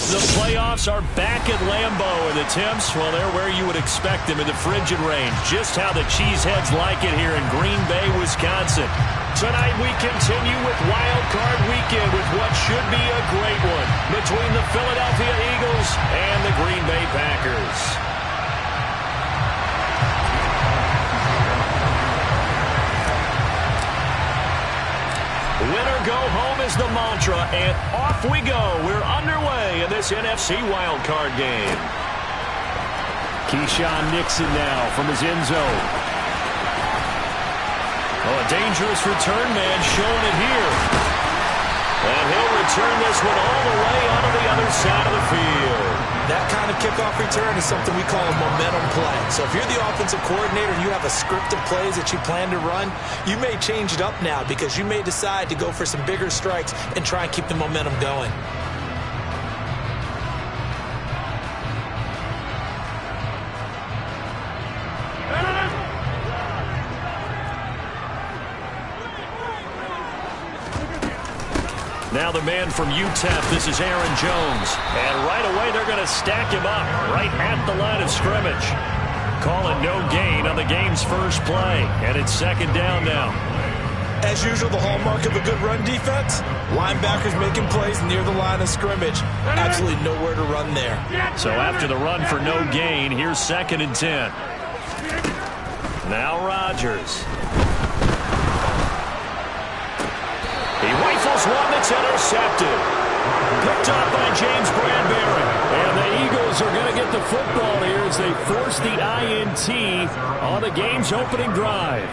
The playoffs are back at Lambeau, and the temps, well, they're where you would expect them in the frigid rain. Just how the Cheeseheads like it here in Green Bay, Wisconsin. Tonight we continue with Wild Card Weekend with what should be a great one between the Philadelphia Eagles and the Green Bay Packers. Winner go home is the mantra, and off we go. We're underway in this NFC wildcard game. Keyshawn Nixon now from his end zone. Oh, a dangerous return man showing it here. And he'll return this one all the way onto the other side of the field. That kind of kickoff return is something we call a momentum play. So if you're the offensive coordinator and you have a script of plays that you plan to run, you may change it up now because you may decide to go for some bigger strikes and try and keep the momentum going. Now the man from UTEP, this is Aaron Jones. And right away they're going to stack him up right at the line of scrimmage. Calling no gain on the game's first play. And it's second down now. As usual, the hallmark of a good run defense, linebackers making plays near the line of scrimmage. Absolutely nowhere to run there. So after the run for no gain, here's 2nd and 10. Now Rodgers. He rifles one that's intercepted. Picked up by James Bradbury. And the Eagles are going to get the football here as they force the INT on the game's opening drive.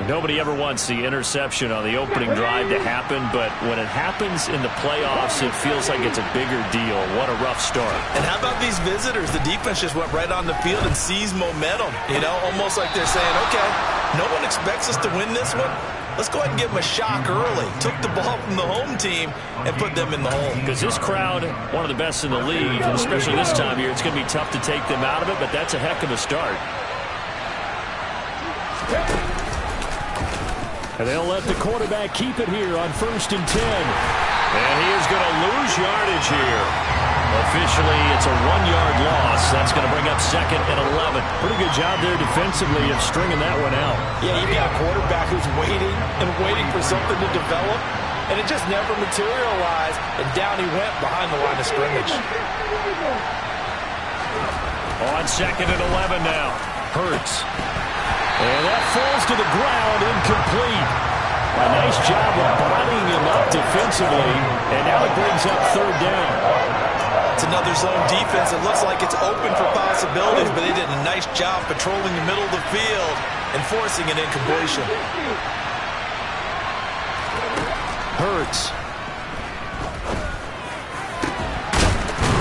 Nobody ever wants the interception on the opening drive to happen, but when it happens in the playoffs, it feels like it's a bigger deal. What a rough start. And how about these visitors? The defense just went right on the field and seized momentum. You know, almost like they're saying, okay, no one expects us to win this one. Let's go ahead and give them a shock early. Took the ball from the home team and put them in the hole. Because this crowd, one of the best in the league, and especially this time of year, it's going to be tough to take them out of it, but that's a heck of a start. And they'll let the quarterback keep it here on 1st and 10. And he is going to lose yardage here. Officially, it's a 1-yard loss. That's going to bring up 2nd and 11. Pretty good job there defensively of stringing that one out. Yeah, you've got a quarterback who's waiting and waiting for something to develop, and it just never materialized, and down he went behind the line of scrimmage. On 2nd and 11 now. Hurts. And that falls to the ground, incomplete. A nice job of bodying him up defensively, and now it brings up 3rd down. It's another zone defense. It looks like it's open for possibilities, but they did a nice job patrolling the middle of the field and forcing an incompletion. Hurts.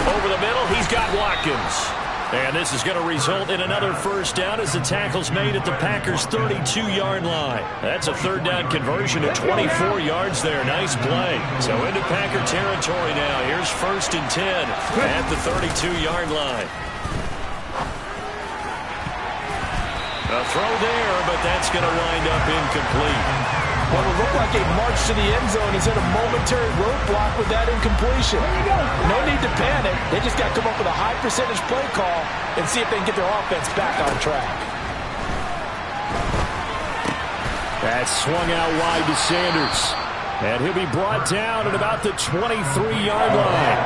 Over the middle, he's got Watkins. And this is going to result in another 1st down as the tackle's made at the Packers' 32-yard line. That's a 3rd down conversion at 24 yards there. Nice play. So into Packer territory now. Here's 1st and 10 at the 32-yard line. A throw there, but that's going to wind up incomplete. What will look like a march to the end zone is in a momentary roadblock with that incompletion. No need to panic. They just got to come up with a high percentage play call and see if they can get their offense back on track. That's swung out wide to Sanders. And he'll be brought down at about the 23-yard line.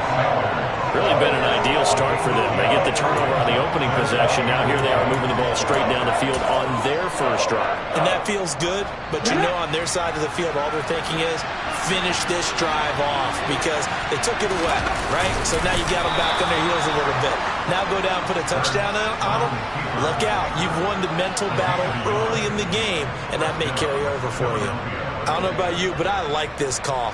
Really been an ideal start for them. They get the turnover on the opening possession. Now here they are moving the ball straight down the field on their first drive. And that feels good, but you know on their side of the field all they're thinking is finish this drive off because they took it away, right? So now you got them back on their heels a little bit. Now go down, put a touchdown on them. Look out. You've won the mental battle early in the game, and that may carry over for you. I don't know about you, but I like this call.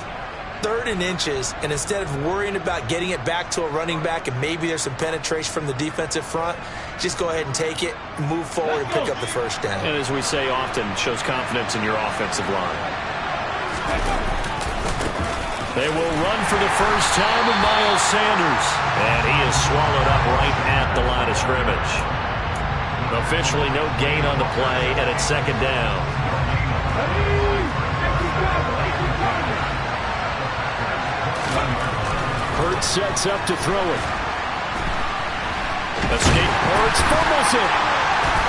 3rd and inches, and instead of worrying about getting it back to a running back and maybe there's some penetration from the defensive front, just go ahead and take it, move forward, and pick up the 1st down. And as we say often, shows confidence in your offensive line. They will run for the first time with Miles Sanders. And he is swallowed up right at the line of scrimmage. Officially no gain on the play, and it's 2nd down. Hurts sets up to throw it. Escape Hurts, fumbles it.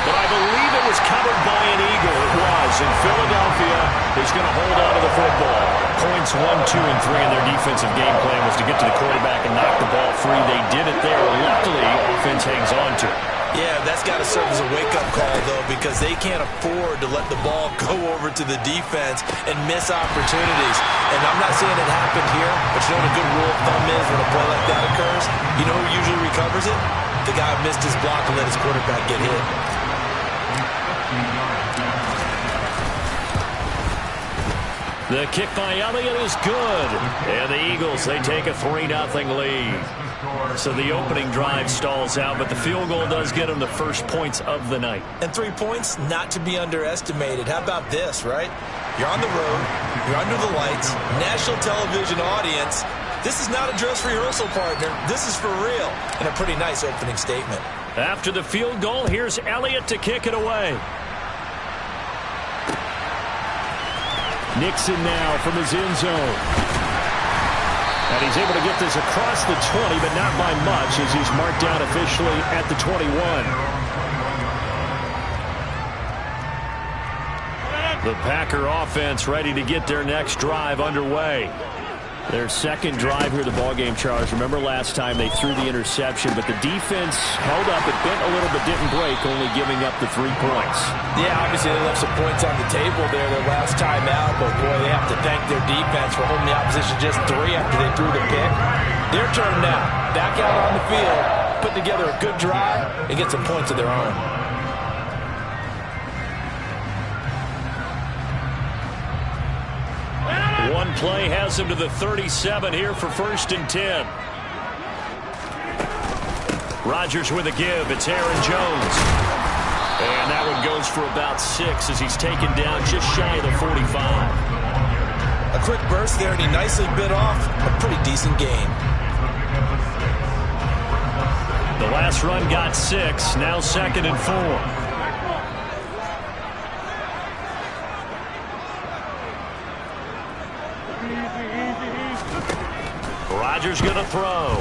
But I believe it was covered by an Eagle. It was. And Philadelphia is going to hold on to the football. Points 1, 2, and 3 in their defensive game plan was to get to the quarterback and knock the ball free. They did it there. Luckily, offense hangs on to it. Yeah, that's got to serve as a wake-up call, though, because they can't afford to let the ball go over to the defense and miss opportunities. And I'm not saying it happened here, but you know what a good rule of thumb is when a play like that occurs? You know who usually recovers it? The guy who missed his block and let his quarterback get hit. The kick by Elliott is good. And the Eagles, they take a 3-0 lead. So the opening drive stalls out, but the field goal does get them the first points of the night. And 3 points, not to be underestimated. How about this, right? You're on the road. You're under the lights. National television audience. This is not a dress rehearsal, partner. This is for real. And a pretty nice opening statement. After the field goal, here's Elliott to kick it away. Nixon now from his end zone. And he's able to get this across the 20, but not by much as he's marked down officially at the 21. The Packer offense ready to get their next drive underway. Their second drive here of the ballgame, Charles. Remember last time they threw the interception, but the defense held up. It bent a little but didn't break, only giving up the 3 points. Yeah, obviously they left some points on the table there their last time out, but boy, they have to thank their defense for holding the opposition just 3 after they threw the pick. Their turn now. Back out on the field, put together a good drive, and get some points of their own. One play has him to the 37 here for 1st and 10. Rodgers with a give. It's Aaron Jones. And that one goes for about 6 as he's taken down just shy of the 45. A quick burst there, and he nicely bit off a pretty decent gain. The last run got 6. Now 2nd and 4. Rodgers going to throw.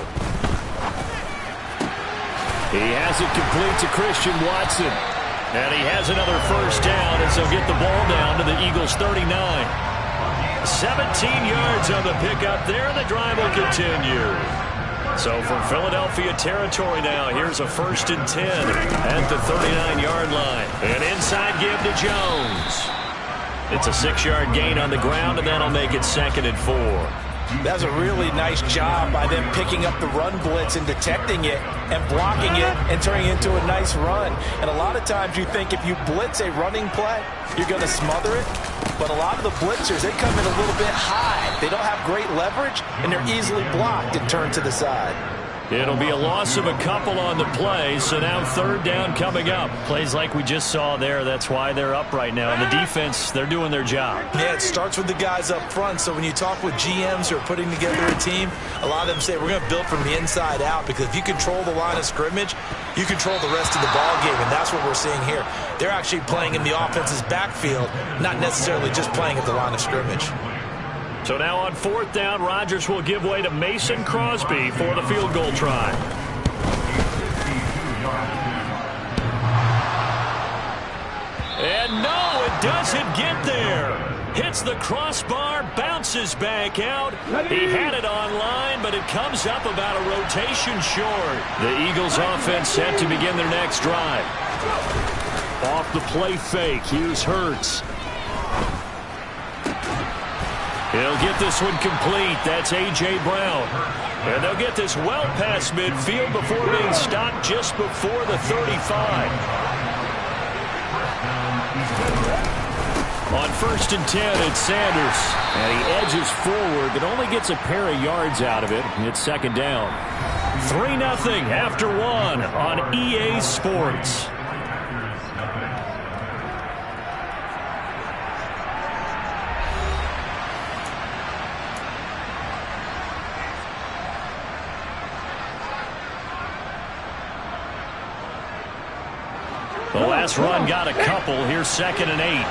He has it complete to Christian Watson. And he has another first down as they'll get the ball down to the Eagles' 39. 17 yards on the pickup there, and the drive will continue. So from Philadelphia territory now, here's a 1st and 10 at the 39-yard line. An inside give to Jones. It's a 6-yard gain on the ground, and that'll make it 2nd and 4. That was a really nice job by them picking up the run blitz and detecting it and blocking it and turning it into a nice run. And a lot of times you think if you blitz a running play, you're going to smother it. But a lot of the blitzers, they come in a little bit high. They don't have great leverage, and they're easily blocked and turned to the side. It'll be a loss of a couple on the play, so now 3rd down coming up. Plays like we just saw there, that's why they're up right now. And the defense, they're doing their job. Yeah, it starts with the guys up front. So when you talk with GMs who are putting together a team, a lot of them say we're going to build from the inside out, because if you control the line of scrimmage, you control the rest of the ball game, and that's what we're seeing here. They're actually playing in the offense's backfield, not necessarily just playing at the line of scrimmage. So now on 4th down, Rodgers will give way to Mason Crosby for the field goal try. And no, it doesn't get there. Hits the crossbar, bounces back out. He had it online, but it comes up about a rotation short. The Eagles offense set to begin their next drive. Off the play fake, here's Hurts. He'll get this one complete. That's A.J. Brown. And they'll get this well past midfield before being stopped just before the 35. On 1st and 10, it's Sanders. And he edges forward, but only gets a pair of yards out of it. And it's 2nd down. 3-0 after 1 on EA Sports. The last run got a couple. Here's 2nd and 8.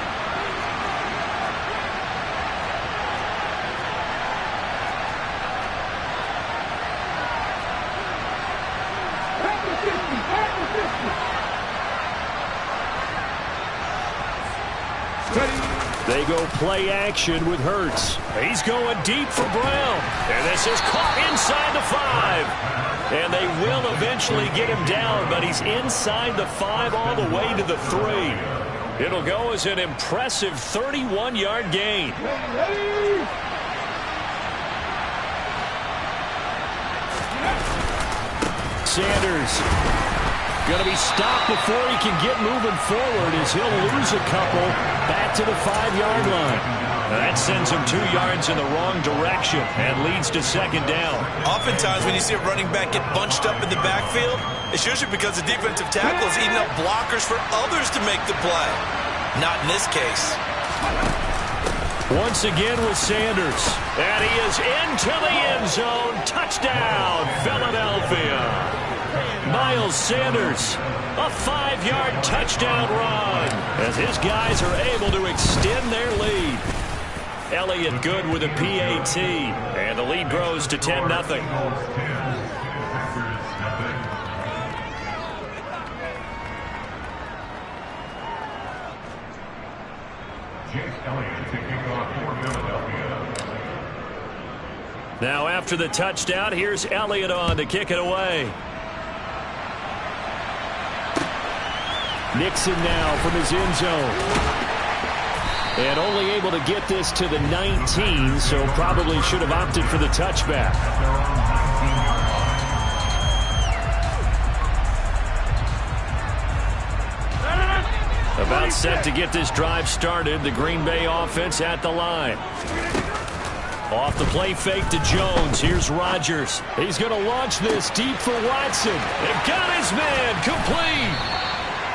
They go play action with Hurts. He's going deep for Brown. And this is caught inside the 5. And they will eventually get him down, but he's inside the 5 all the way to the 3. It'll go as an impressive 31-yard gain. Sanders going to be stopped before he can get moving forward as he'll lose a couple back to the 5-yard line. That sends him 2 yards in the wrong direction and leads to second down. Oftentimes when you see a running back get bunched up in the backfield, it's usually because the defensive tackle is eating up blockers for others to make the play. Not in this case. Once again with Sanders. And he is into the end zone. Touchdown, Philadelphia. Miles Sanders, a 5-yard touchdown run as his guys are able to extend their lead. Elliott good with a PAT, and the lead grows to 10-0. Now after the touchdown, here's Elliott on to kick it away. Nixon now from his end zone. And only able to get this to the 19, so probably should have opted for the touchback. About set to get this drive started, the Green Bay offense at the line. Off the play fake to Jones. Here's Rodgers. He's going to launch this deep for Watson. They've got his man complete.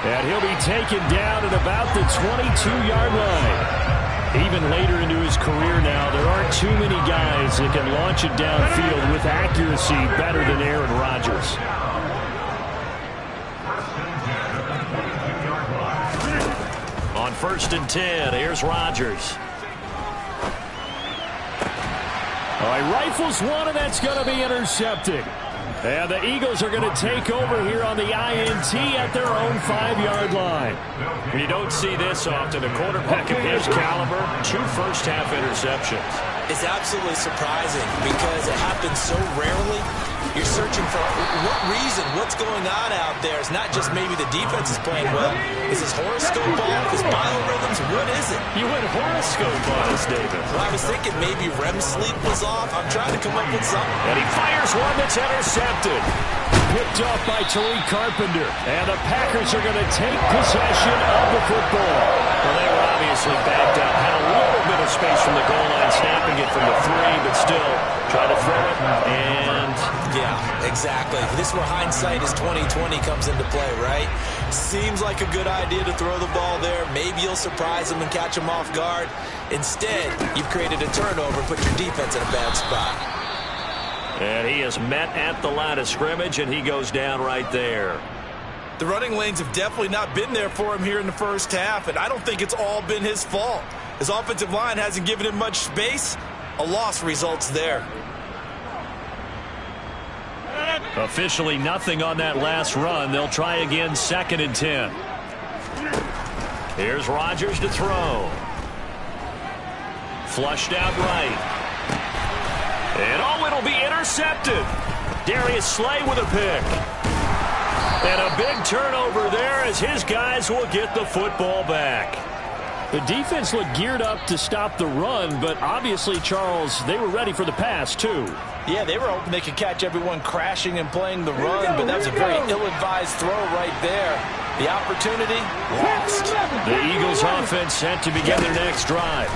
And he'll be taken down at about the 22-yard line. Even later into his career now, there aren't too many guys that can launch it downfield with accuracy better than Aaron Rodgers. On 1st and 10, here's Rodgers. He rifles one, and that's going to be intercepted. And the Eagles are going to take over here on the INT at their own 5-yard line. You don't see this often. A quarterback of his caliber, 2 first-half interceptions. It's absolutely surprising because it happens so rarely. You're searching for what reason, what's going on out there. It's not just maybe the defense is playing well. Is his horoscope off? His biorhythms? What is it? You went horoscope on us, David. Well, I was thinking maybe REM sleep was off. I'm trying to come up with something. And he fires one that's intercepted. Picked up by Tariq Carpenter. And the Packers are going to take possession of the football. Well, they were obviously backed up. Had a little bit of space from the goal line, snapping it from the 3, but still trying to throw it. And yeah, exactly. This is where hindsight is 20/20 comes into play, right? Seems like a good idea to throw the ball there. Maybe you'll surprise them and catch them off guard. Instead, you've created a turnover, put your defense in a bad spot. And he is met at the line of scrimmage, and he goes down right there. The running lanes have definitely not been there for him here in the first half, and I don't think it's all been his fault. His offensive line hasn't given him much space. A loss results there. Officially nothing on that last run. They'll try again 2nd and 10. Here's Rodgers to throw. Flushed out right. And it'll be intercepted. Darius Slay with a pick. And a big turnover there as his guys will get the football back. The defense looked geared up to stop the run, but obviously, Charles, they were ready for the pass, too. Yeah, they were hoping they could catch everyone crashing and playing the run, but that was a very ill-advised throw right there. The opportunity lost. The Eagles offense set to begin their next drive.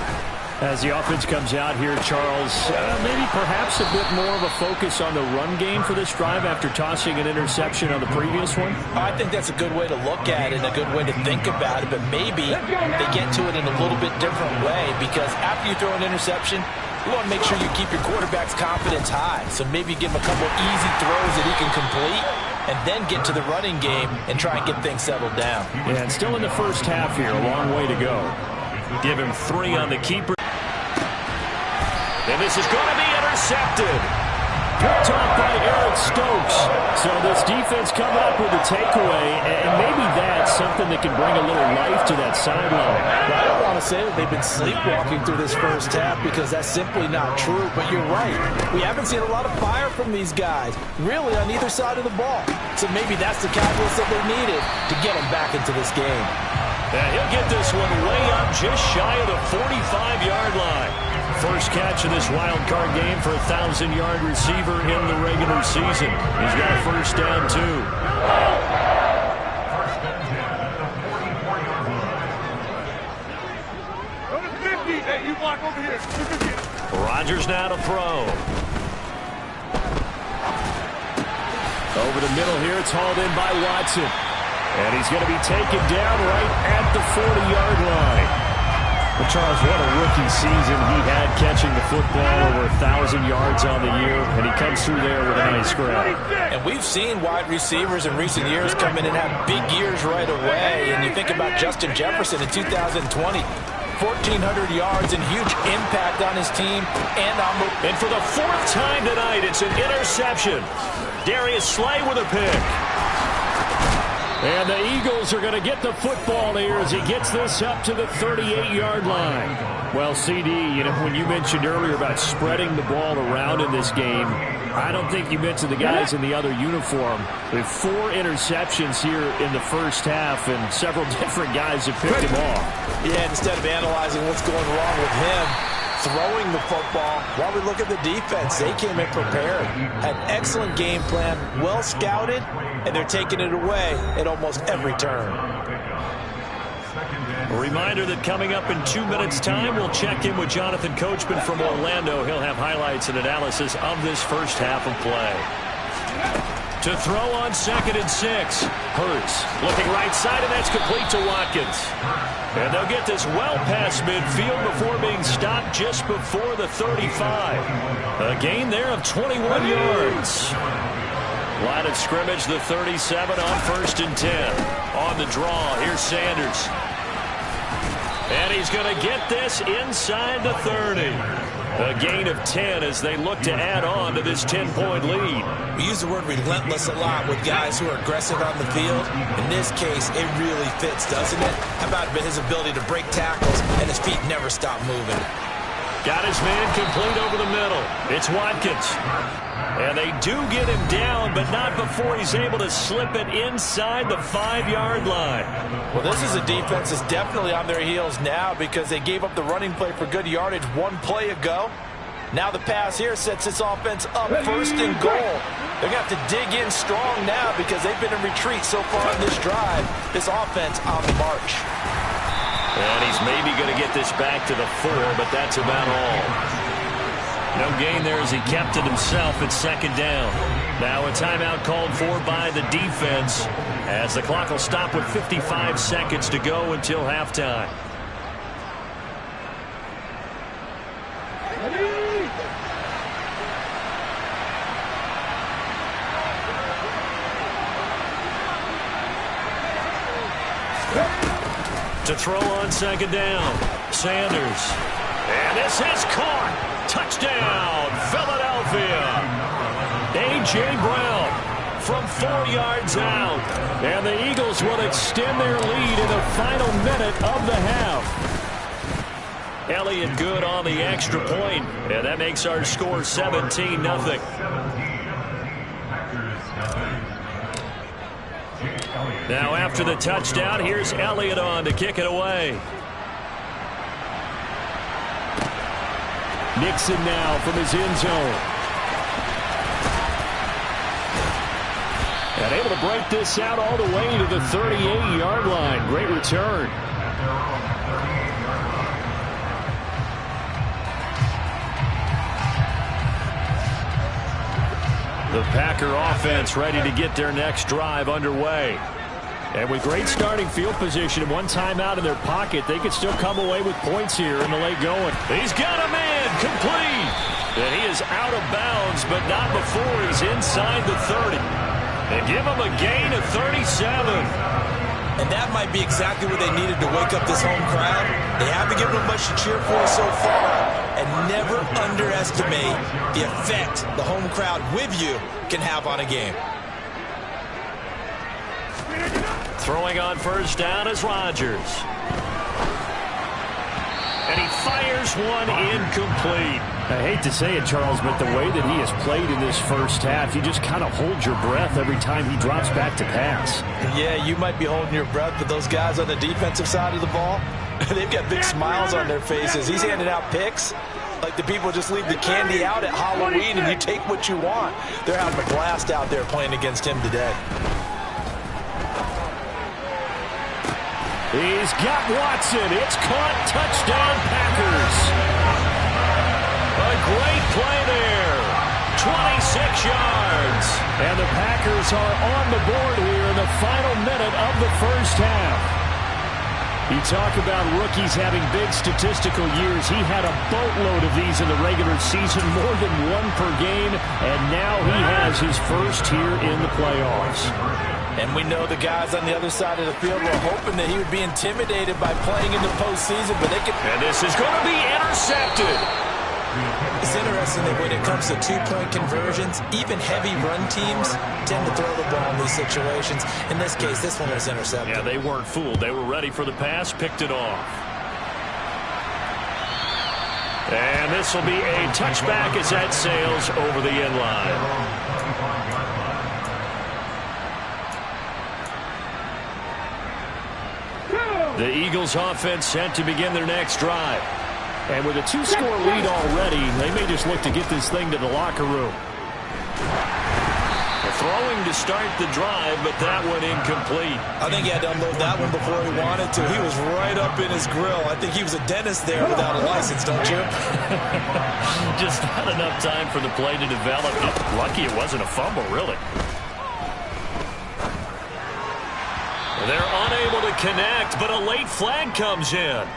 As the offense comes out here, Charles, maybe perhaps a bit more of a focus on the run game for this drive after tossing an interception on the previous one? I think that's a good way to look at it and a good way to think about it, but maybe they get to it in a little bit different way because after you throw an interception, you want to make sure you keep your quarterback's confidence high. So maybe give him a couple easy throws that he can complete and then get to the running game and try and get things settled down. Yeah, and still in the first half here, a long way to go. Give him 3 on the keeper. And this is going to be intercepted. Picked off by Eric Stokes. So this defense coming up with a takeaway, and maybe that's something that can bring a little life to that sideline. Well, I don't want to say that they've been sleepwalking through this first half because that's simply not true, but you're right. We haven't seen a lot of fire from these guys, really on either side of the ball. So maybe that's the catalyst that they needed to get them back into this game. And he'll get this one way up just shy of the 45-yard line. First catch of this wild card game for a 1,000-yard receiver in the regular season. He's got a first down, too. Hey, you block over here. Rodgers now to throw. Over the middle here, it's hauled in by Watson. And he's going to be taken down right at the 40-yard line. Well, Charles, what a rookie season he had catching the football, over 1,000 yards on the year, and he comes through there with a nice grab. And we've seen wide receivers in recent years come in and have big years right away. And you think about Justin Jefferson in 2020. 1,400 yards and huge impact on his team and on the... And for the fourth time tonight, it's an interception. Darius Slay with a pick. And the Eagles are going to get the football here as he gets this up to the 38-yard line. Well, CD, you know, when you mentioned earlier about spreading the ball around in this game, I don't think you mentioned the guys in the other uniform. We have 4 interceptions here in the first half, and several different guys have picked him off. Yeah, instead of analyzing what's going wrong with him, throwing the football, while we look at the defense, they came in prepared. Had excellent game plan, well scouted, and they're taking it away at almost every turn. A reminder that coming up in 2 minutes' time, we'll check in with Jonathan Coachman from Orlando. He'll have highlights and analysis of this first half of play. To throw on 2nd and 6. Hurts looking right side, and that's complete to Watkins. And they'll get this well past midfield before being stopped just before the 35. A gain there of 21 yards. Line of scrimmage, the 37 on 1st and 10. On the draw, here's Sanders. And he's going to get this inside the 30. A gain of 10 as they look to add on to this 10-point lead. We use the word relentless a lot with guys who are aggressive on the field. In this case, it really fits, doesn't it? How about his ability to break tackles and his feet never stop moving? Got his man complete over the middle. It's Watkins. And they do get him down, but not before he's able to slip it inside the 5-yard line. Well, this is a defense that's definitely on their heels now because they gave up the running play for good yardage 1 play ago. Now the pass here sets this offense up 1st and goal. They're going to have to dig in strong now because they've been in retreat so far in this drive. This offense on the march. And he's maybe going to get this back to the 4, but that's about all. No gain there as he kept it himself at 2nd down. Now a timeout called for by the defense as the clock will stop with 55 seconds to go until halftime. To throw on 2nd down, Sanders. And this is caught. Touchdown, Philadelphia. A.J. Brown from 4 yards out. And the Eagles will extend their lead in the final minute of the half. Elliott good on the extra point. And that makes our score 17-0. Now after the touchdown, here's Elliott on to kick it away. Nixon now from his end zone. And able to break this out all the way to the 38-yard line. Great return. The Packer offense ready to get their next drive underway. And with great starting field position and 1 timeout in their pocket, they could still come away with points here in the late going. He's got a man complete. And he is out of bounds, but not before he's inside the 30. And give him a gain of 37. And that might be exactly what they needed to wake up this home crowd. They haven't given them much to cheer for so far. And never underestimate the effect the home crowd with you can have on a game. Throwing on first down is Rodgers. And he fires one incomplete. I hate to say it, Charles, but the way that he has played in this first half, you just kind of hold your breath every time he drops back to pass. Yeah, you might be holding your breath, but those guys on the defensive side of the ball, they've got big smiles on their faces. He's handing out picks like the people just leave the candy out at Halloween and you take what you want. They're having a blast out there playing against him today. He's got Watson. It's caught. Touchdown, Packers. A great play there. 26 yards. And the Packers are on the board here in the final minute of the first half. You talk about rookies having big statistical years. He had a boatload of these in the regular season, more than one per game, and now he has his first here in the playoffs. And we know the guys on the other side of the field were hoping that he would be intimidated by playing in the postseason, but they can. And this is going to be intercepted. It's interesting that when it comes to two-point conversions, even heavy run teams tend to throw the ball in these situations. In this case, this one was intercepted. Yeah, they weren't fooled. They were ready for the pass, picked it off. And this will be a touchback as that sails over the end line. The Eagles offense set to begin their next drive. And with a two-score lead already, they may just look to get this thing to the locker room. Throwing to start the drive, but that one incomplete. I think he had to unload that one before he wanted to. He was right up in his grill. I think he was a dentist there without a license, don't you? Just not enough time for the play to develop. Lucky it wasn't a fumble, really. They're unable to connect, but a late flag comes in.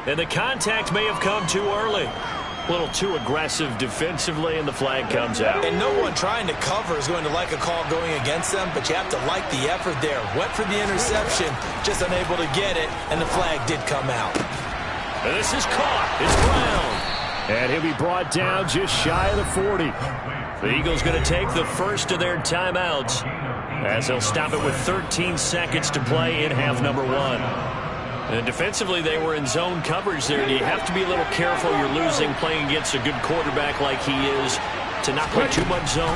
And the contact may have come too early. A little too aggressive defensively, and the flag comes out. And no one trying to cover is going to like a call going against them, but you have to like the effort there. Went for the interception, just unable to get it, and the flag did come out. And this is caught. It's Brown. And he'll be brought down just shy of the 40. The Eagles going to take the first of their timeouts as they'll stop it with 13 seconds to play in half number one. And defensively, they were in zone coverage there. You have to be a little careful. You're losing playing against a good quarterback like he is to not play too much zone.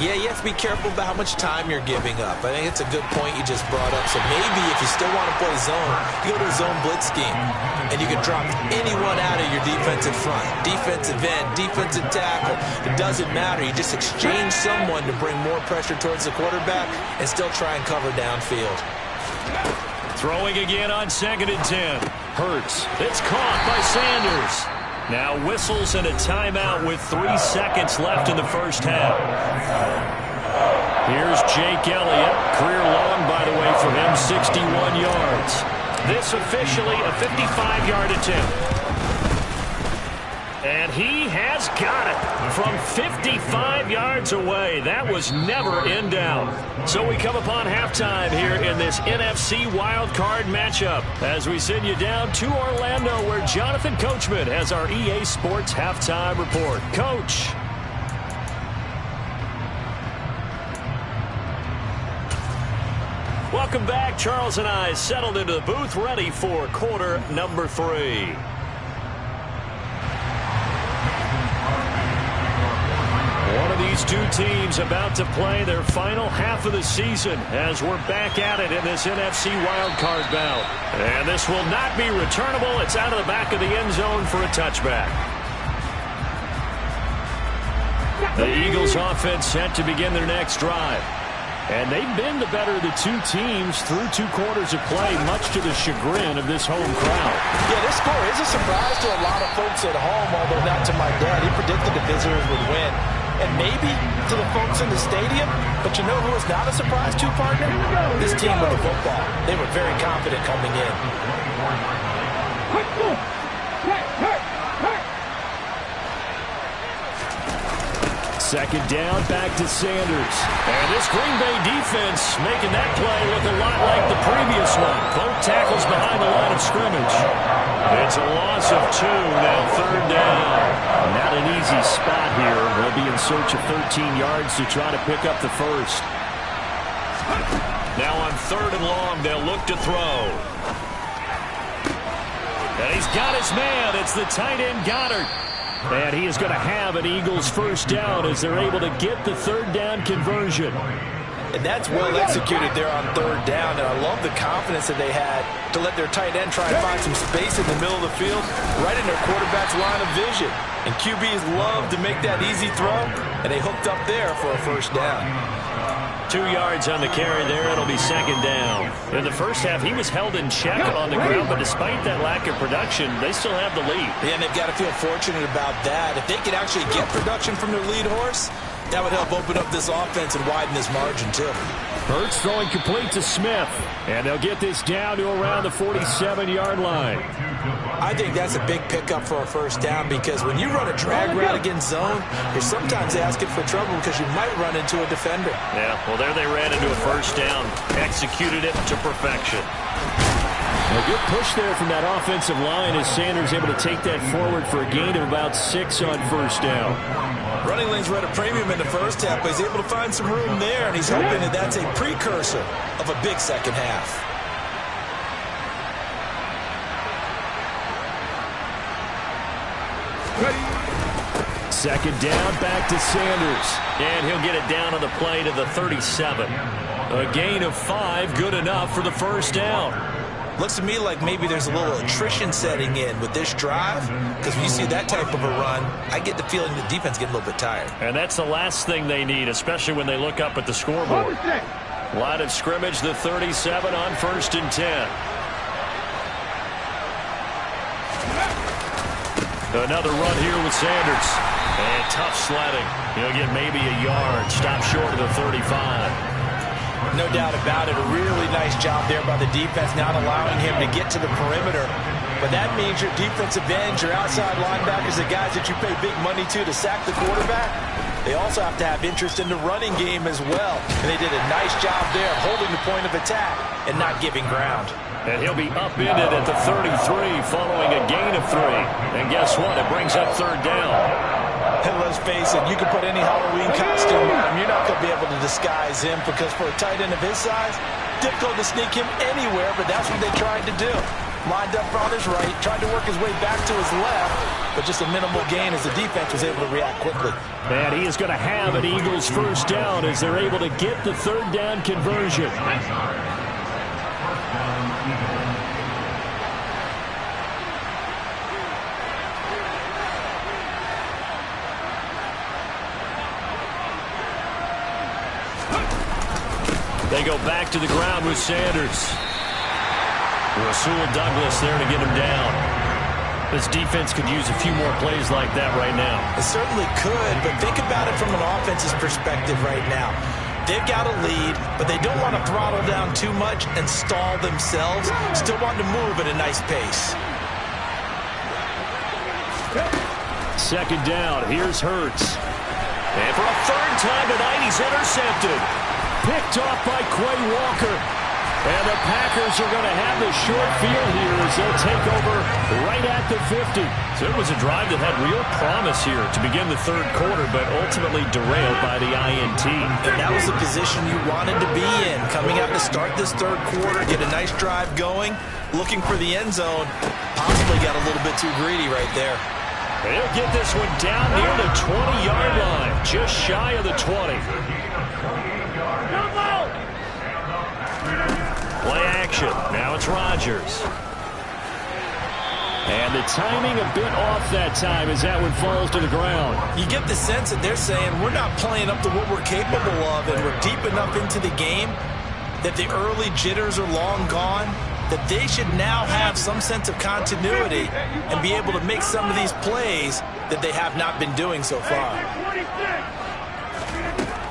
Yeah, you have to be careful about how much time you're giving up. I think it's a good point you just brought up. So maybe if you still want to play zone, you go to a zone blitz scheme. And you can drop anyone out of your defensive front. Defensive end, defensive tackle. It doesn't matter. You just exchange someone to bring more pressure towards the quarterback and still try and cover downfield. Throwing again on 2nd and 10. Hurts. It's caught by Sanders. Now whistles and a timeout with 3 seconds left in the first half. Here's Jake Elliott. Career long, by the way, for him, 61 yards. This officially a 55-yard attempt. And he has got it from 55 yards away. That was never in doubt. So we come upon halftime here in this NFC wildcard matchup as we send you down to Orlando where Jonathan Coachman has our EA Sports halftime report. Coach. Welcome back. Charles and I settled into the booth ready for quarter number 3. One of these two teams about to play their final half of the season as we're back at it in this NFC wildcard bout. And this will not be returnable. It's out of the back of the end zone for a touchback. The Eagles offense set to begin their next drive. And they've been the better of the two teams through 2 quarters of play, much to the chagrin of this home crowd. Yeah, this score is a surprise to a lot of folks at home, although not to my dad. He predicted the visitors would win. And maybe to the folks in the stadium, but you know who was not a surprise to, partner? This team with the football. They were very confident coming in. Second down, back to Sanders. And this Green Bay defense making that play look a lot like the previous one. Both tackles behind the line of scrimmage. It's a loss of 2, now third down. Not an easy spot here. They'll be in search of 13 yards to try to pick up the first. Now on 3rd and long, they'll look to throw. And he's got his man. It's the tight end Goddard. And he is going to have an Eagles first down as they're able to get the 3rd down conversion. And that's well executed there on 3rd down. And I love the confidence that they had to let their tight end try and find some space in the middle of the field, right in their quarterback's line of vision. And QBs love to make that easy throw, and they hooked up there for a first down. 2 yards on the carry there. It'll be 2nd down. In the first half, he was held in check on the ground, but despite that lack of production, they still have the lead. Yeah, and they've got to feel fortunate about that. If they could actually get production from their lead horse, that would help open up this offense and widen this margin, too. Hurts throwing complete to Smith. And they'll get this down to around the 47-yard line. I think that's a big pickup for a first down because when you run a drag route against zone, you're sometimes asking for trouble because you might run into a defender. Yeah, well, there they ran into a first down. Executed it to perfection. A good push there from that offensive line as Sanders able to take that forward for a gain of about 6 on first down. Running lanes were at a premium in the first half, but he's able to find some room there, and he's hoping that that's a precursor of a big second half. Second down, back to Sanders. And he'll get it down on the play to the 37. A gain of 5, good enough for the first down. Looks to me like maybe there's a little attrition setting in with this drive, because when you see that type of a run, I get the feeling the defense get a little bit tired. And that's the last thing they need, especially when they look up at the scoreboard. Line of scrimmage, the 37 on 1st and 10. Another run here with Sanders. And tough sledding. He'll get maybe a yard. Stop short of the 35. No doubt about it. A really nice job there by the defense, not allowing him to get to the perimeter. But that means your defensive ends, your outside linebackers, the guys that you pay big money to sack the quarterback, they also have to have interest in the running game as well. And they did a nice job there of holding the point of attack and not giving ground. And he'll be upended at the 33 following a gain of 3. And guess what? It brings up 3rd down. And let's face it, you can put any Halloween costume on him. You're not going to be able to disguise him because for a tight end of his size, difficult to sneak him anywhere, but that's what they tried to do. Lined up on his right, tried to work his way back to his left, but just a minimal gain as the defense was able to react quickly. And he is going to have an Eagles first down as they're able to get the 3rd down conversion. They go back to the ground with Sanders. Rasul Douglas there to get him down. This defense could use a few more plays like that right now. It certainly could, but think about it from an offense's perspective right now. They've got a lead, but they don't want to throttle down too much and stall themselves. Still want to move at a nice pace. Second down, here's Hurts. And for a 3rd time tonight, he's intercepted. Picked off by Quay Walker. And the Packers are going to have the short field here as they'll take over right at the 50. So it was a drive that had real promise here to begin the 3rd quarter, but ultimately derailed by the INT. And that was the position you wanted to be in. Coming out to start this 3rd quarter, get a nice drive going, looking for the end zone. Possibly got a little bit too greedy right there. And he'll get this one down near the 20-yard line, just shy of the 20. Play action. Now it's Rodgers. And the timing a bit off that time as that one falls to the ground. You get the sense that they're saying we're not playing up to what we're capable of, and we're deep enough into the game that the early jitters are long gone, that they should now have some sense of continuity and be able to make some of these plays that they have not been doing so far.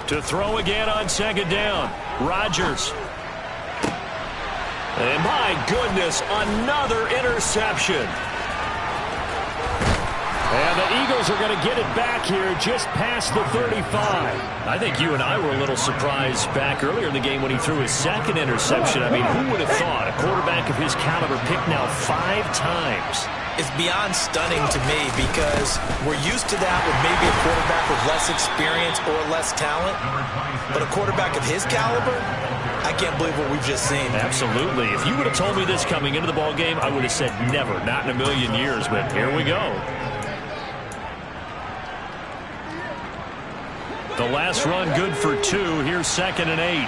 To throw again on 2nd down. Rodgers. And my goodness, another interception. And the Eagles are going to get it back here just past the 35. I think you and I were a little surprised back earlier in the game when he threw his 2nd interception. I mean, who would have thought a quarterback quarterback of his caliber picked now 5 times. It's beyond stunning to me because we're used to that with maybe a quarterback with less experience or less talent. But a quarterback of his caliber, I can't believe what we've just seen. Absolutely. If you would have told me this coming into the ball game, I would have said never, not in a million years. But here we go. The last run good for 2. Here's 2nd and 8.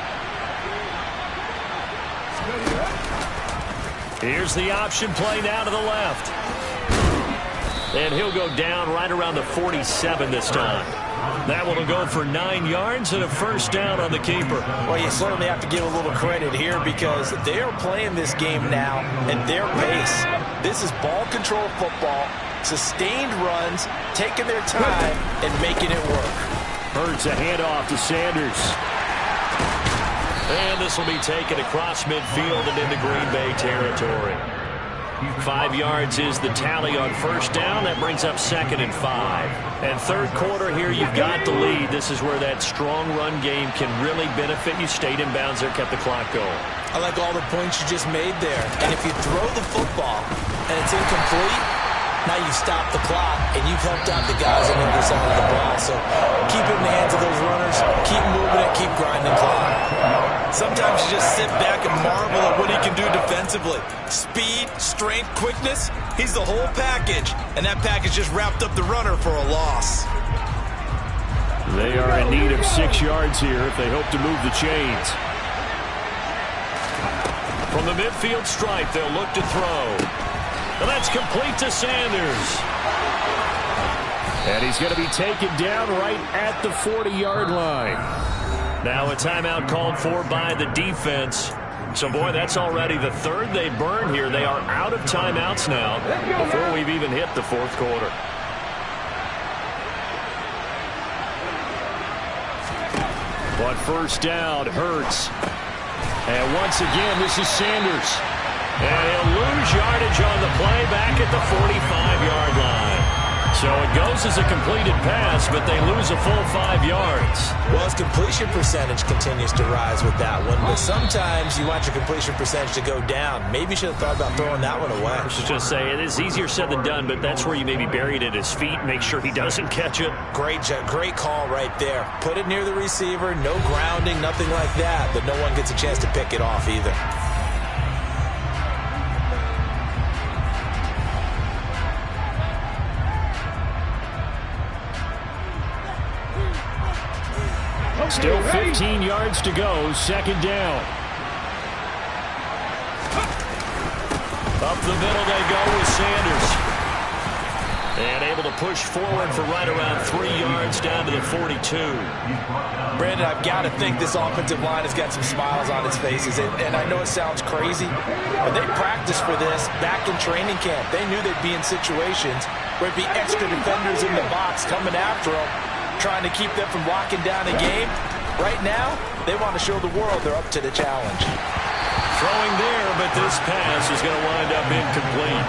Here's the option play now to the left. And he'll go down right around the 47 this time. That one will go for 9 yards and a first down on the keeper. Well, you certainly have to give a little credit here because they are playing this game now at their pace. This is ball control football, sustained runs, taking their time, and making it work. Hurts a handoff to Sanders. And this will be taken across midfield and into Green Bay territory. 5 yards is the tally on first down. That brings up 2nd and 5. And third quarter here, you've got the lead. This is where that strong run game can really benefit you. Stayed in bounds there, kept the clock going. I like all the points you just made there. And if you throw the football and it's incomplete, now you stop the clock, and you've helped out the guys on the other side of the ball. So keep it in the hands of those runners, keep moving it, keep grinding clock. Sometimes you just sit back and marvel at what he can do defensively. Speed, strength, quickness, he's the whole package. And that package just wrapped up the runner for a loss. They are in need of 6 yards here if they hope to move the chains. From the midfield stripe, they'll look to throw. And that's complete to Sanders. And he's going to be taken down right at the 40-yard line. Now a timeout called for by the defense. So, boy, that's already the 3rd they burned here. They are out of timeouts now before we've even hit the 4th quarter. But first down, Hurts. And once again, this is Sanders. And he'll lose yardage on the play back at the 45-yard line. So it goes as a completed pass, but they lose a full 5 yards. Well, his completion percentage continues to rise with that one, but sometimes you want your completion percentage to go down. Maybe you should have thought about throwing that one away. I should just say, it is easier said than done, but that's where you maybe bury it at his feet, make sure he doesn't catch it. Great call right there. Put it near the receiver, no grounding, nothing like that, but no one gets a chance to pick it off either. Still 15 yards to go, 2nd down. Up the middle they go with Sanders. And able to push forward for right around 3 yards down to the 42. Brandon, I've got to think this offensive line has got some smiles on its faces. And I know it sounds crazy, but they practiced for this back in training camp. They knew they'd be in situations where it'd be extra defenders in the box coming after them, trying to keep them from locking down a game. Right now, they want to show the world they're up to the challenge. Throwing there, but this pass is going to wind up incomplete.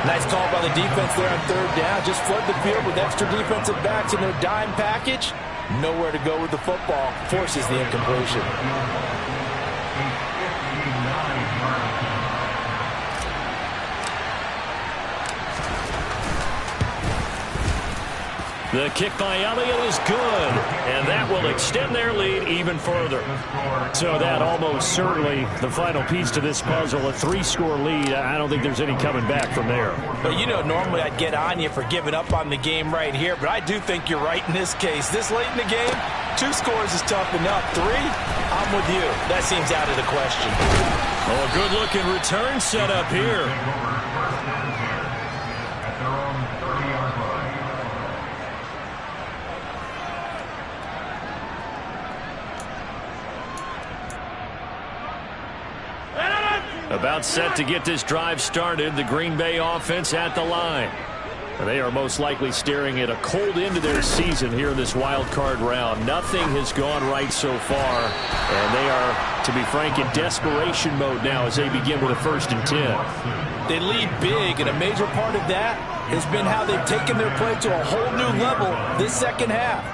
Nice call by the defense there on 3rd down. Just flood the field with extra defensive backs in their dime package. Nowhere to go with the football. Forces the incompletion. The kick by Elliott is good, and that will extend their lead even further. So that almost certainly the final piece to this puzzle, a 3-score lead. I don't think there's any coming back from there. But, you know, normally I'd get on you for giving up on the game right here, but I do think you're right in this case. This late in the game, 2 scores is tough enough. 3, I'm with you. That seems out of the question. Oh, a good-looking return set up here. About set to get this drive started. The Green Bay offense at the line. They are most likely staring at a cold end to their season here in this wild card round. Nothing has gone right so far, and they are, to be frank, in desperation mode now as they begin with a 1st and 10. They lead big, and a major part of that has been how they've taken their play to a whole new level this second half.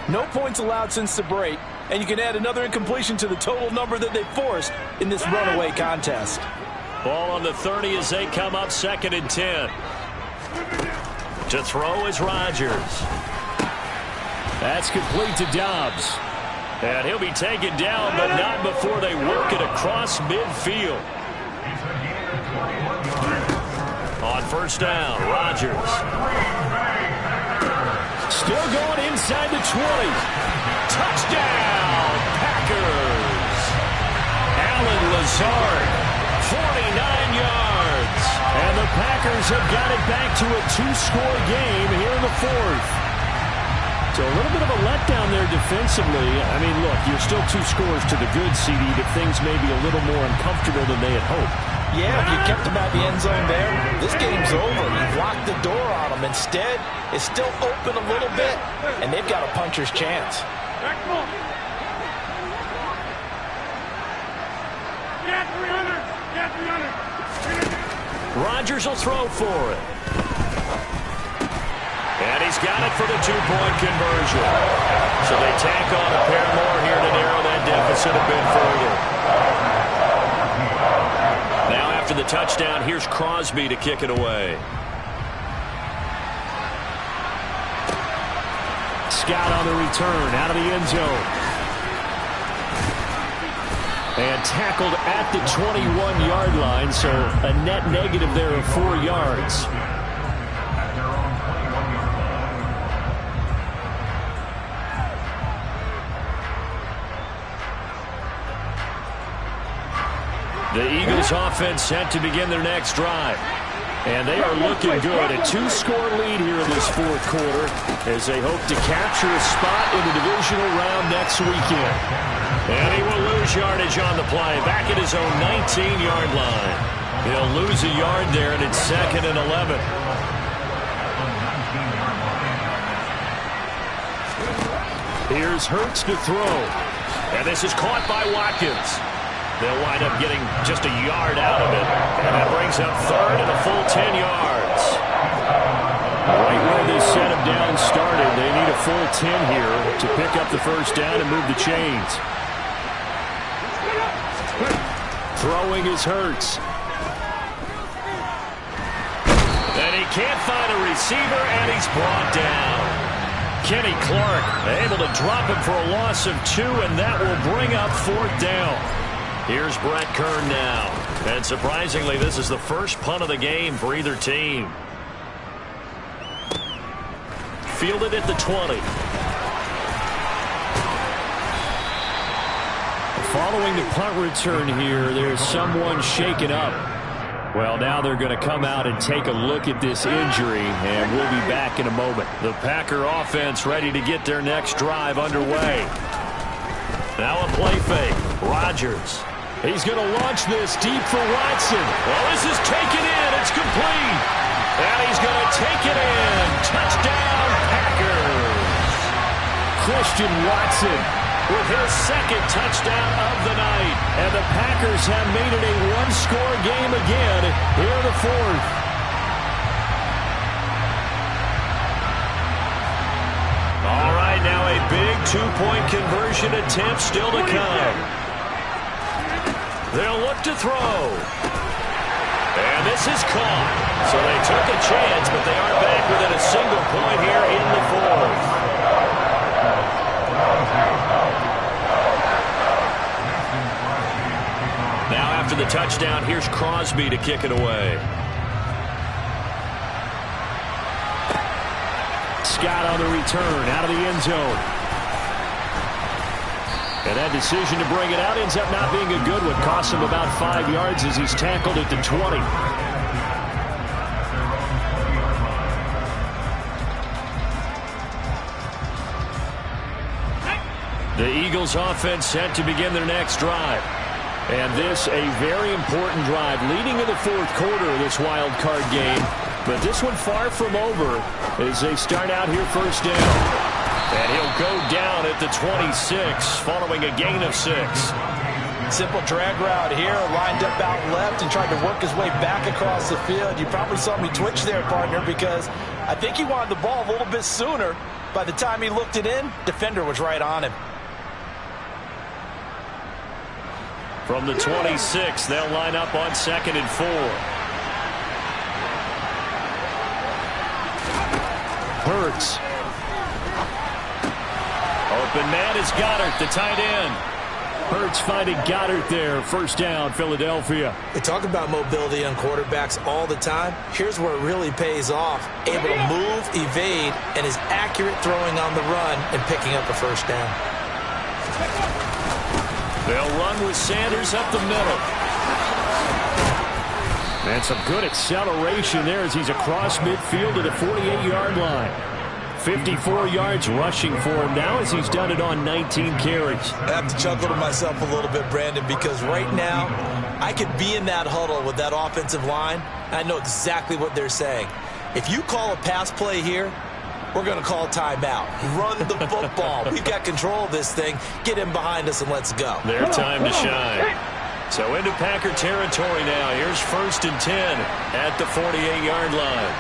No points allowed since the break, and you can add another incompletion to the total number that they forced in this runaway contest. Ball on the 30 as they come up 2nd and 10. To throw is Rodgers. That's complete to Dobbs. And he'll be taken down, but not before they work it across midfield. On 1st down, Rodgers. Still going inside the 20. Touchdown, Packers. Allen Lazard, 49 yards. And the Packers have got it back to a 2-score game here in the 4th. So a little bit of a letdown there defensively. I mean, look, you're still 2 scores to the good, CD, but things may be a little more uncomfortable than they had hoped. Yeah, if you kept them at the end zone there, this game's over. You've locked the door on them. Instead, it's still open a little bit, and they've got a puncher's chance. Rodgers will throw for it. And he's got it for the 2-point conversion. So they tack on a pair more here to narrow that deficit a bit further. Now after the touchdown, here's Crosby to kick it away. Scott on the return out of the end zone. And tackled at the 21-yard line, so a net negative there of 4 yards. The Eagles offense set to begin their next drive. And they are looking good. A 2-score lead here in this 4th quarter as they hope to capture a spot in the divisional round next weekend. And he will lose yardage on the play. Back at his own 19-yard line. He'll lose a yard there, and it's 2nd and 11. Here's Hurts to throw. And this is caught by Watkins. They'll wind up getting just a yard out of it. And that brings up 3rd and a full 10 yards. Right where this set of downs started, they need a full 10 here to pick up the 1st down and move the chains. Throwing is Hurts. And he can't find a receiver, and he's brought down. Kenny Clark able to drop him for a loss of 2, and that will bring up 4th down. Here's Brett Kern now. And surprisingly, this is the first punt of the game for either team. Fielded at the 20. Following the punt return here, there's someone shaken up. Well, now they're going to come out and take a look at this injury, and we'll be back in a moment. The Packer offense ready to get their next drive underway. Now a play fake. Rodgers. He's going to launch this deep for Watson. Well, this is taken in. It's complete. And he's going to take it in. Touchdown, Packers. Christian Watson with his 2nd touchdown of the night. And the Packers have made it a 1-score game again here in the 4th. All right, now a big 2-point conversion attempt still to come. They'll look to throw. And this is caught. So they took a chance, but they are back within a single point here in the 4th. Now after the touchdown, here's Crosby to kick it away. Scott on the return out of the end zone. And that decision to bring it out ends up not being a good one. Costs him about 5 yards as he's tackled at the 20. The Eagles offense set to begin their next drive. And this a very important drive leading in the 4th quarter of this wild card game. But this one far from over as they start out here 1st down. And he'll go down at the 26 following a gain of 6. Simple drag route here, lined up out left and tried to work his way back across the field. You probably saw me twitch there, partner, because I think he wanted the ball a little bit sooner. By the time he looked it in, defender was right on him. From the 26, they'll line up on 2nd and 4. Hurts. Open man is Goddard, the tight end. Hurts finding Goddard there. First down, Philadelphia. They talk about mobility on quarterbacks all the time. Here's where it really pays off. Able to move, evade, and is accurate throwing on the run and picking up a first down. They'll run with Sanders up the middle. And some good acceleration there as he's across midfield to the 48-yard line. 54 yards rushing for him now as he's done it on 19 carries. I have to chuckle to myself a little bit, Brandon, because right now I could be in that huddle with that offensive line. I know exactly what they're saying. If you call a pass play here, we're going to call timeout. Run the football. We've got control of this thing. Get him behind us and let's go. Their time to shine. So into Packer territory now. Here's 1st and 10 at the 48-yard line.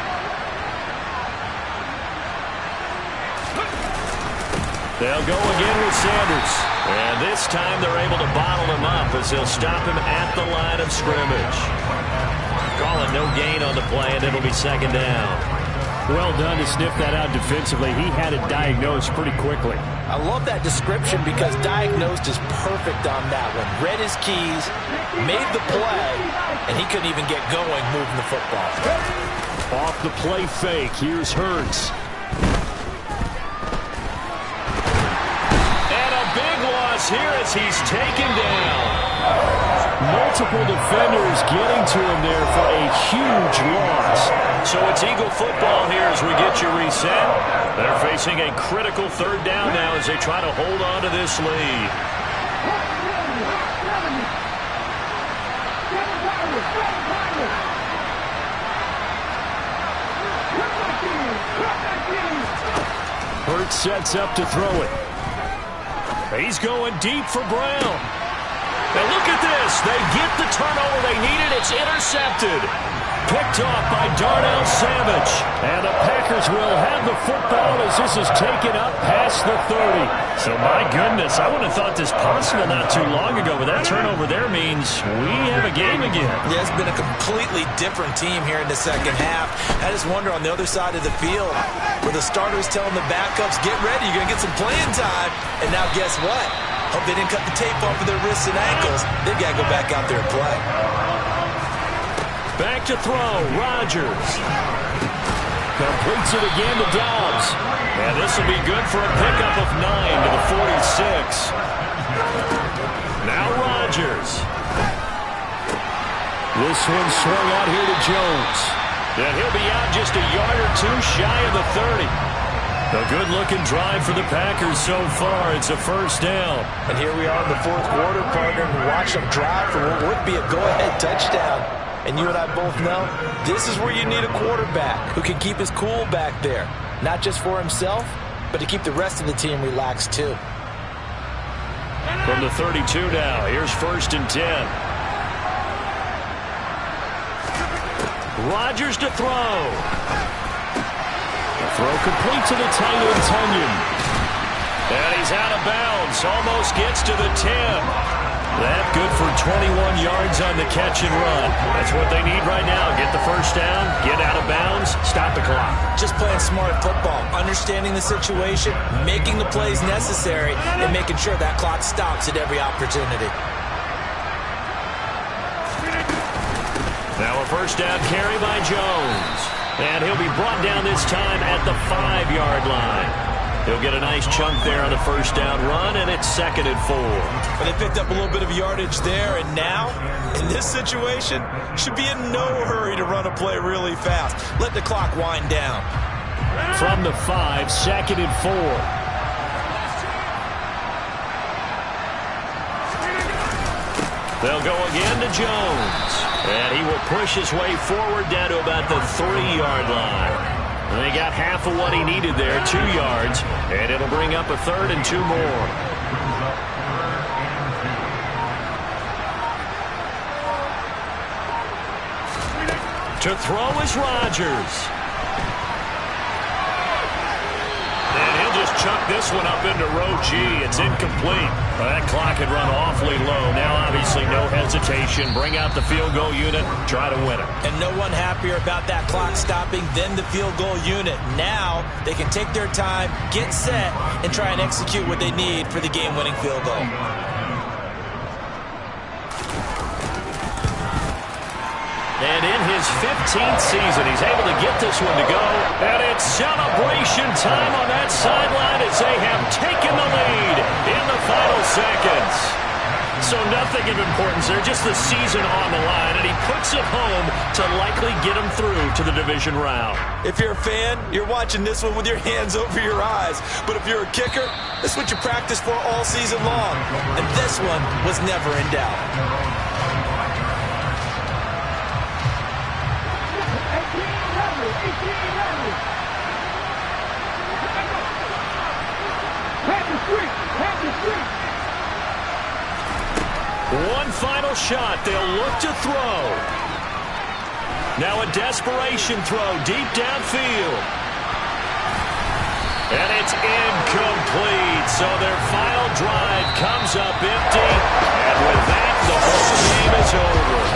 They'll go again with Sanders. And this time they're able to bottle him up as they'll stop him at the line of scrimmage. Calling no gain on the play, and it'll be 2nd down. Well done to sniff that out defensively. He had it diagnosed pretty quickly. I love that description because diagnosed is perfect on that one. Read his keys, made the play, and he couldn't even get going moving the football. Off the play fake, here's Hurts. And a big loss here as he's taken down. Multiple defenders getting to him there for a huge loss. So it's Eagle football here as we get you reset. They're facing a critical 3rd down now as they try to hold on to this lead. Hurts sets up to throw it. He's going deep for Brown. And look at this. They get the turnover they needed. It's intercepted. Picked off by Darnell Savage. And the Packers will have the football as this is taken up past the 30. So, my goodness, I wouldn't have thought this possible not too long ago. But that turnover there means we have a game again. Yeah, it's been a completely different team here in the 2nd half. I just wonder on the other side of the field where the starters telling the backups, get ready, you're going to get some playing time. And now guess what? Hope they didn't cut the tape off of their wrists and ankles. They've got to go back out there and play. Back to throw, Rodgers. Completes it again to Dobbs. And this will be good for a pickup of 9 to the 46. Now Rodgers. This one swung out here to Jones. And he'll be out just a yard or two shy of the 30. A good-looking drive for the Packers so far. It's a 1st down. And here we are in the 4th quarter, partner, and watch them drive for what would be a go-ahead touchdown. And you and I both know this is where you need a quarterback who can keep his cool back there. Not just for himself, but to keep the rest of the team relaxed too. From the 32 now, here's 1st and 10. Rodgers to throw. Throw complete to the tight end, Tunyon. And he's out of bounds. Almost gets to the 10. That good for 21 yards on the catch and run. That's what they need right now. Get the 1st down, get out of bounds, stop the clock. Just playing smart football, understanding the situation, making the plays necessary, and making sure that clock stops at every opportunity. Now a 1st down carry by Jones. And he'll be brought down this time at the 5-yard line. He'll get a nice chunk there on the 1st down run, and it's 2nd and 4. But they picked up a little bit of yardage there, and now, in this situation, should be in no hurry to run a play really fast. Let the clock wind down. From the 5, 2nd and 4. They'll go again to Jones. And he will push his way forward down to about the 3-yard line. And they got half of what he needed there, 2 yards. And it'll bring up a 3rd and 2 more. To throw is Rodgers. And he'll just chuck this one up into row G. It's incomplete. Well, that clock had run awfully low. Now, obviously, no hesitation. Bring out the field goal unit, try to win it. And no one happier about that clock stopping than the field goal unit. Now, they can take their time, get set, and try and execute what they need for the game-winning field goal. And in his 15th season, he's able to get this one to go. And it's celebration time on that sideline as they have taken the lead in the final seconds. So nothing of importance there, just the season on the line. And he puts it home to likely get him through to the division round. If you're a fan, you're watching this one with your hands over your eyes. But if you're a kicker, this is what you practice for all season long. And this one was never in doubt. One final shot. They'll look to throw. Now a desperation throw deep downfield. And it's incomplete. So their final drive comes up empty. And with that, the ball game is over.